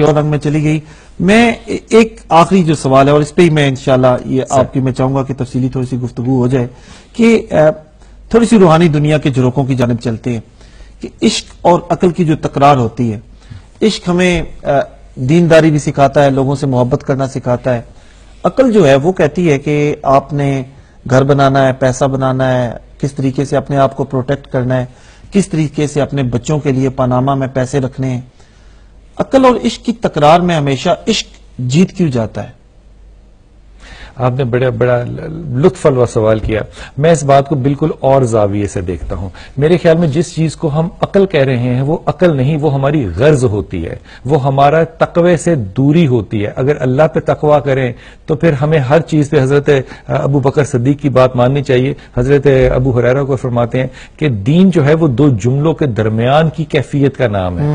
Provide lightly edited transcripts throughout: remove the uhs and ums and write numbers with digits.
اور رنگ میں چلی گئی. میں ایک آخری جو سوال ہے اور اس پہ ہی میں انشاءاللہ یہ آپ کی میں چاہوں گا کہ تفصیلی تھوڑی سی گفتگو ہو جائے کہ تھوڑی سی روحانی دنیا کے جھروکوں کی جانب چلتے ہیں کہ عشق اور عقل کی جو تکرار ہوتی ہے. عشق ہمیں دینداری بھی سکھاتا ہے, لوگوں سے محبت کرنا سکھاتا ہے. عقل جو ہے وہ کہتی ہے کہ آپ نے گھر بنانا ہے, پیسہ بنانا ہے, کس طریقے سے اپنے آپ کو پروٹیکٹ کرنا ہے, کس طریقے سے اپنے بچوں کے لیے پاناما میں پیسے رکھنے ہیں. عقل اور عشق کی تکرار میں ہمیشہ عشق جیت کیوں جاتا ہے؟ آپ نے بڑا لطف والا سوال کیا. میں اس بات کو بالکل اور زاویے سے دیکھتا ہوں. میرے خیال میں جس چیز کو ہم عقل کہہ رہے ہیں وہ عقل نہیں, وہ ہماری غرض ہوتی ہے, وہ ہمارا تقوی سے دوری ہوتی ہے. اگر اللہ پہ تقوی کریں تو پھر ہمیں ہر چیز پہ حضرت ابو بکر صدیق کی بات ماننی چاہیے. حضرت ابو ہریرہ کو فرماتے ہیں کہ دین جو ہے وہ دو جملوں کے درمیان کی کیفیت کا نام ہے.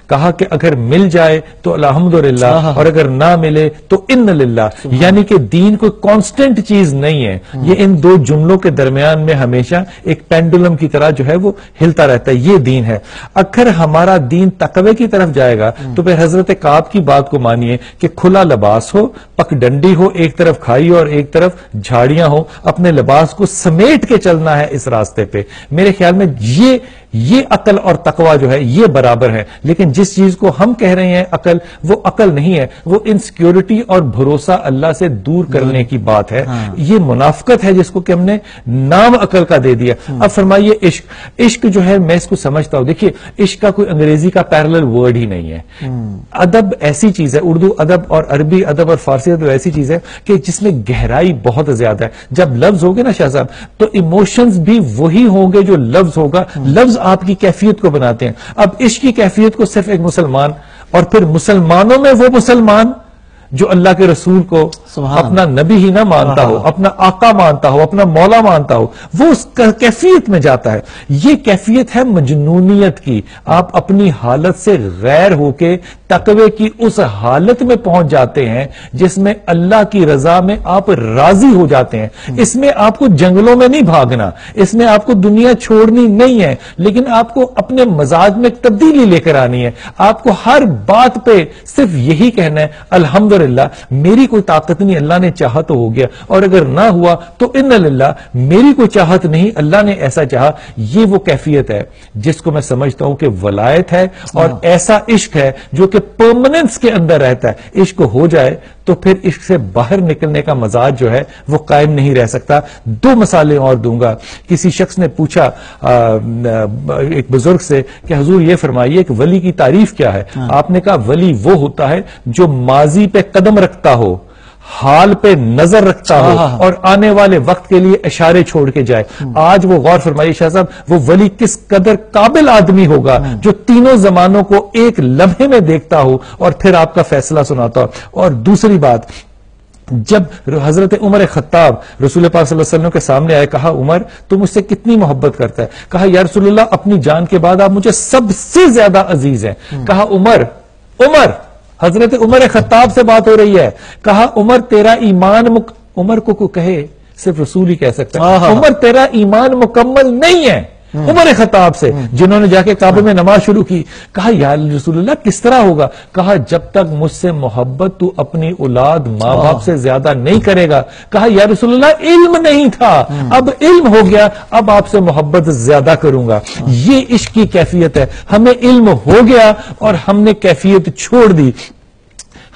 کہا کہ اگر مل جائے تو الحمدللہ اور اگر نہ ملے تو ان للہ, یعنی کہ دین کوئی کانسٹنٹ چیز نہیں ہے, یہ ان دو جملوں کے درمیان میں ہمیشہ ایک پینڈولم کی طرح جو ہے وہ ہلتا رہتا ہے. یہ دین ہے. اگر ہمارا دین تقوی کی طرف جائے گا تو پھر حضرت کعب کی بات کو مانیے کہ کھلا لباس ہو, پک ڈنڈی ہو, ایک طرف کھائی اور ایک طرف جھاڑیاں ہو, اپنے لباس کو سمیٹ کے چلنا ہے اس راستے پہ. میرے خیال میں یہ عقل اور تقوی جو ہے یہ برابر ہے. لیکن جس چیز کو ہم کہہ رہے ہیں عقل, وہ عقل نہیں ہے, وہ انسیکیورٹی اور بھروسہ اللہ سے دور کرنے کی بات ہے. یہ منافقت ہے جس کو کہ ہم نے نام عقل کا دے دیا. اب فرمائیے عشق جو ہے میں اس کو سمجھتا ہوں. دیکھیے عشق کا کوئی انگریزی کا پیرلل ورڈ ہی نہیں ہے. ادب ایسی چیز ہے, اردو ادب اور عربی ادب اور فارسی ادب ایسی چیز ہے کہ جس میں گہرائی بہت زیادہ ہے. جب لفظ ہوگے نا شاہ صاحب تو ایموشنز بھی وہی ہوں گے جو لفظ ہوگا. لفظ آپ کی کیفیت کو بناتے ہیں. اب عشق کی کیفیت کو صرف ایک مسلمان اور پھر مسلمانوں میں وہ مسلمان جو اللہ کے رسول کو اپنا نبی ہی نہ مانتا ہو, اپنا آقا مانتا ہو, اپنا مولا مانتا ہو, وہ اس کیفیت میں جاتا ہے. یہ کیفیت ہے مجنونیت کی. آپ اپنی حالت سے غیر ہو کے تقوی کی اس حالت میں پہنچ جاتے ہیں جس میں اللہ کی رضا میں آپ راضی ہو جاتے ہیں. اس میں آپ کو جنگلوں میں نہیں بھاگنا, اس میں آپ کو دنیا چھوڑنی نہیں ہے, لیکن آپ کو اپنے مزاج میں تبدیلی لے کر آنی ہے. آپ کو ہر بات پہ صرف یہی کہنا ہے الحمدللہ میری کوئی طاقت نہیں, اللہ نے چاہا تو ہو گیا, اور اگر نہ ہوا تو ان للہ میری کوئی چاہت نہیں, اللہ نے ایسا چاہا. یہ وہ کیفیت ہے جس کو میں سمجھتا ہوں کہ ولایت ہے اور ایسا عشق ہے جو کہ پرماننس کے اندر رہتا ہے. عشق ہو جائے تو پھر عشق سے باہر نکلنے کا مزاج جو ہے وہ قائم نہیں رہ سکتا. دو مثالیں اور دوں گا. کسی شخص نے پوچھا ایک بزرگ سے کہ حضور یہ فرمائیے کہ ولی کی تعریف کیا ہے؟ آپ نے کہا ولی وہ ہوتا ہے جو ماضی پہ قدم رکھتا ہو, حال پہ نظر رکھتا ہو اور آنے والے وقت کے لیے اشارے چھوڑ کے جائے. آج وہ غور فرمائیے شاہ صاحب, وہ ولی کس قدر قابل آدمی ہوگا جو تینوں زمانوں کو ایک لمحے میں دیکھتا ہو اور پھر آپ کا فیصلہ سناتا ہو. اور دوسری بات, جب حضرت عمر خطاب رسول پاک صلی اللہ علیہ وسلم کے سامنے آئے, کہا عمر تو مجھ سے کتنی محبت کرتا ہے؟ کہا یا رسول اللہ اپنی جان کے بعد آپ مجھے سب سے زیادہ عزیز ہیں. کہا عمر حضرت عمر خطاب سے بات ہو رہی ہے. کہا عمر تیرا ایمان عمر کو کہے صرف رسول ہی کہہ سکتا ہے, عمر تیرا ایمان مکمل نہیں ہے. عمر خطاب سے جنہوں نے جا کے کعبے میں نماز شروع کی. کہا یا رسول اللہ کس طرح ہوگا؟ کہا جب تک مجھ سے محبت تو اپنی اولاد ماں باپ سے زیادہ نہیں کرے گا. کہا یا رسول اللہ علم نہیں تھا, اب علم ہو گیا, اب آپ سے محبت زیادہ کروں گا. یہ عشق کی کیفیت ہے. ہمیں علم ہو گیا اور ہم نے کیفیت چھوڑ دی.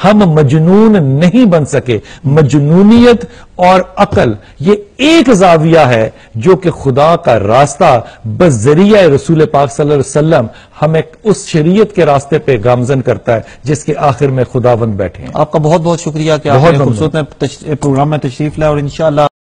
ہم مجنون نہیں بن سکے. مجنونیت اور عقل یہ ایک زاویہ ہے جو کہ خدا کا راستہ بذریعہ رسول پاک صلی اللہ علیہ وسلم ہمیں اس شریعت کے راستے پہ گامزن کرتا ہے جس کے آخر میں خداوند بیٹھے ہیں. آپ کا بہت بہت شکریہ کہ آپ نے خوبصورت پروگرام میں تشریف لائے, اور انشاءاللہ